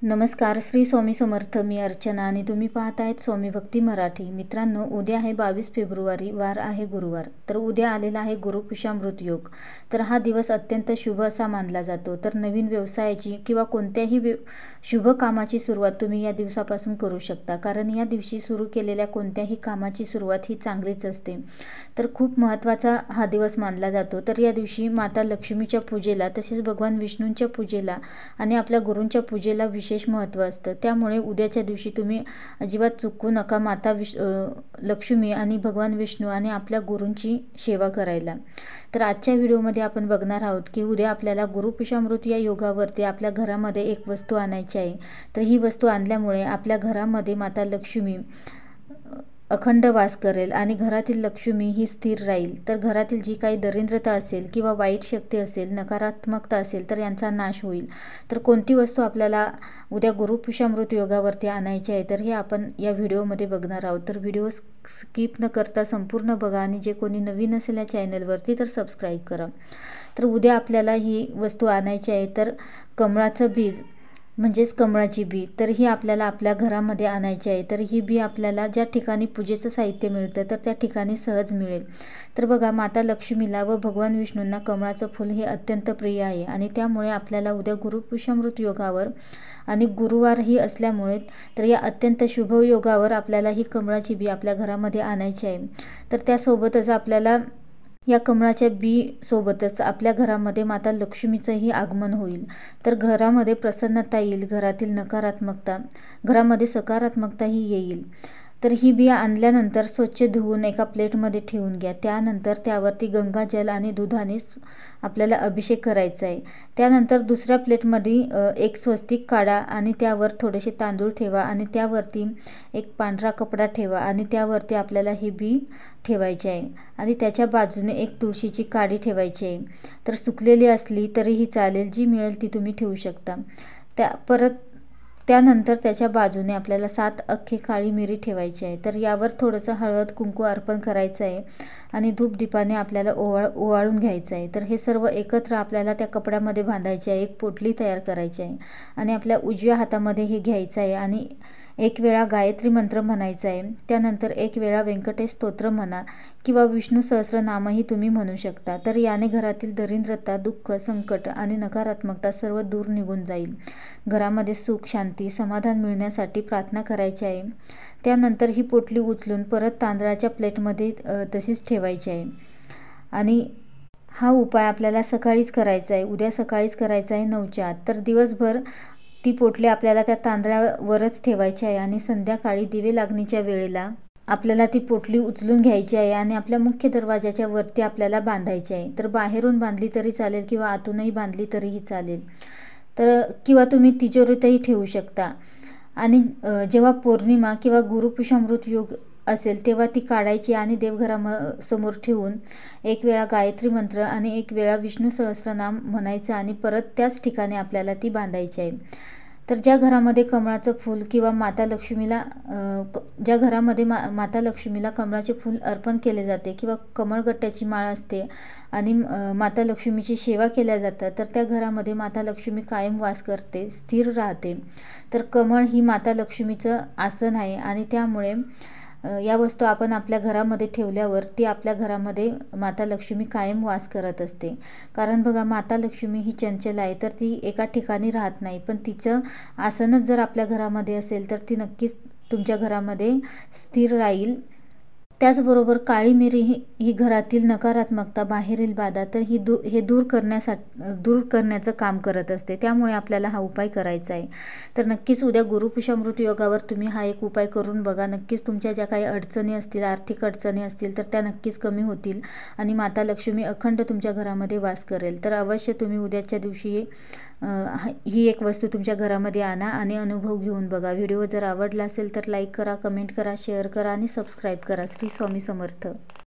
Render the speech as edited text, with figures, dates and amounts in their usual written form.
नमस्कार. श्री स्वामी समर्थ. मी अर्चना आणि तुम्ही पाहत आहेत स्वामी भक्ती मराठी. मित्रांनो, उद्या आहे 22 फेब्रुवारी, वार आहे गुरुवार. तर उद्या आलेला आहे गुरुपुष्यामृत योग. तर हा दिवस अत्यंत शुभ असा मानला जातो. तर नवीन व्यवसायाची किंवा कोणत्याही शुभ कामाची सुरुवात तुम्ही या दिवसापासून करू शकता, कारण या दिवशी सुरू केलेल्या कोणत्याही कामाची सुरुवात ही चांगलीच असते. तर खूप महत्त्वाचा हा दिवस मानला जातो. तर या दिवशी माता लक्ष्मीच्या पूजेला, तसेच भगवान विष्णूंच्या पूजेला आणि आपल्या गुरूंच्या पूजेला विशेष महत्त्व असतं. त्यामुळे उद्याच्या दिवशी तुम्ही अजिबात चुकू नका माता लक्ष्मी आणि भगवान विष्णू आणि आपल्या गुरूंची सेवा करायला. तर आजच्या व्हिडिओमध्ये आपण बघणार आहोत की उद्या आपल्याला गुरुपुष्यामृत या योगावरती आपल्या घरामध्ये एक वस्तू आणायची आहे. तर ही वस्तू आणल्यामुळे आपल्या घरामध्ये माता लक्ष्मी अखंड वास करेल आणि घरातील लक्ष्मी ही स्थिर राहील. तर घरातील जी काही दरिद्रता असेल किंवा वाईट शक्ती असेल, नकारात्मकता असेल, तर यांचा नाश होईल. तर कोणती वस्तू आपल्याला उद्या गुरुपुष्यामृत योगावरती आणायची आहे, तर हे आपण या व्हिडिओमध्ये बघणार आहोत. तर व्हिडिओ स्किप न करता संपूर्ण बघा आणि जे कोणी नवीन असेल या चॅनलवरती तर सबस्क्राईब करा. तर उद्या आपल्याला ही वस्तू आणायची आहे. तर कमळाचं बीज म्हणजेच कमळाची बी, तर ही आपल्याला आपल्या घरामध्ये आणायची आहे. तर ही बी आपल्याला ज्या ठिकाणी पूजेचं साहित्य मिळतं तर त्या ठिकाणी सहज मिळेल. तर बघा, माता लक्ष्मीला व भगवान विष्णूंना कमळाचं फूल हे अत्यंत प्रिय आहे आणि त्यामुळे आपल्याला उद्या गुरुपुष्यामृत योगावर आणि गुरुवारही असल्यामुळे तर या अत्यंत शुभ योगावर आपल्याला ही कमळाची बी आपल्या घरामध्ये आणायची आहे. तर त्यासोबतच आपल्याला या कमळाच्या बी सोबतच आपल्या घरामध्ये माता लक्ष्मीचंही आगमन होईल. तर घरामध्ये प्रसन्नता येईल, घरातील नकारात्मकता, घरामध्ये सकारात्मकताही येईल. तर ही बी आणल्यानंतर स्वच्छ धुवून एका प्लेटमध्ये ठेवून घ्या. त्यानंतर त्यावरती गंगाजल आणि दुधाने आपल्याला अभिषेक करायचा आहे. त्यानंतर दुसऱ्या प्लेटमध्ये एक स्वस्तिक काढा आणि त्यावर थोडेसे तांदूळ ठेवा आणि त्यावरती एक पांढरा कपडा ठेवा आणि त्यावरती आपल्याला ही बी ठेवायची आहे आणि त्याच्या बाजूने एक तुळशीची काडी ठेवायची आहे. तर सुकलेली असली तरीही चालेल, जी मिळेल ती तुम्ही ठेवू शकता. त्यानंतर त्याच्या बाजूने आपल्याला 7 अख्खे काळी मिरी ठेवायची आहे. तर यावर थोडंसं हळद कुंकू अर्पण करायचं आहे आणि धूपदीपाने आपल्याला ओवाळून घ्यायचं आहे. तर हे सर्व एकत्र आपल्याला त्या कपड्यामध्ये बांधायचे आहे. एक पोटली तयार करायची आहे आणि आपल्या उजव्या हातामध्ये हे घ्यायचं आहे आणि एक वेळा गायत्री मंत्र म्हणायचा आहे. त्यानंतर एक वेळा व्यंकटेश स्तोत्र म्हणा किंवा विष्णू सहस्रनामही तुम्ही म्हणू शकता. तर याने घरातील दरिद्रता, दुःख, संकट आणि नकारात्मकता सर्व दूर निघून जाईल. घरामध्ये सुख, शांती, समाधान मिळण्यासाठी प्रार्थना करायची आहे. त्यानंतर ही पोटली उचलून परत तांदळाच्या प्लेटमध्ये तशीच ठेवायची आहे आणि हा उपाय आपल्याला सकाळीच करायचा आहे. उद्या सकाळीच करायचा आहे 9च्या आत. तर दिवसभर ती पोटली आपल्याला त्या तांदळावरच ठेवायची आहे आणि संध्याकाळी दिवे लागणीच्या वेळेला आपल्याला ती पोटली उचलून घ्यायची आहे आणि आपल्या मुख्य दरवाजाच्या वरती आपल्याला बांधायची आहे. तर बाहेरून बांधली तरी चालेल किंवा आतूनही बांधली तरीही चालेल. तर किंवा तुम्ही तिजोरीतही ठेवू शकता. आणि जेव्हा पौर्णिमा किंवा गुरुपुष्यामृत योग असेल तेव्हा ती काढायची आणि देवघरासमोर ठेवून एक वेळा गायत्री मंत्र आणि एक वेळा विष्णू सहस्रनाम म्हणायचं आणि परत त्याच ठिकाणी आपल्याला ती बांधायची आहे. तर ज्या घरामध्ये कमळाचं फूल किंवा माता लक्ष्मीला ज्या घरामध्ये माता लक्ष्मीला कमळाचे फूल अर्पण केले जाते किंवा कमळगट्ट्याची माळ असते आणि माता लक्ष्मीची सेवा केल्या जातात, तर त्या घरामध्ये माता लक्ष्मी कायम वास करते, स्थिर राहते. तर कमळ ही माता लक्ष्मीचं आसन आहे आणि त्यामुळे या वस्तू आपण आपल्या घरामध्ये ठेवल्यावर ती आपल्या घरामध्ये माता लक्ष्मी कायम वास करत असते. कारण बघा, माता लक्ष्मी ही चंचल आहे, तर ती एका ठिकाणी राहत नाही. पण तिचं आसनच जर आपल्या घरामध्ये असेल तर ती नक्कीच तुमच्या घरामध्ये स्थिर राहील. त्याचबरोबर काळी मिरी ही घरातील नकारात्मकता, बाहेरील बाधा तर हे दूर करण्याचं काम करत असते. त्यामुळे आपल्याला हा उपाय करायचा आहे. तर नक्कीच उद्या गुरुपुष्यामृत योगावर तुम्ही हा एक उपाय करून बघा. नक्कीच तुमच्या ज्या काही अडचणी असतील, आर्थिक अडचणी असतील, तर त्या नक्कीच कमी होतील आणि माता लक्ष्मी अखंड तुमच्या घरामध्ये वास करेल. तर अवश्य तुम्ही उद्याच्या दिवशी ही एक वस्तू तुमच्या घरामध्ये आणा आणि अनुभव घेऊन बघा. व्हिडिओ जर आवडला असेल तर लाईक करा, कमेंट करा, शेअर करा आणि सबस्क्राईब करा. श्री स्वामी समर्थ.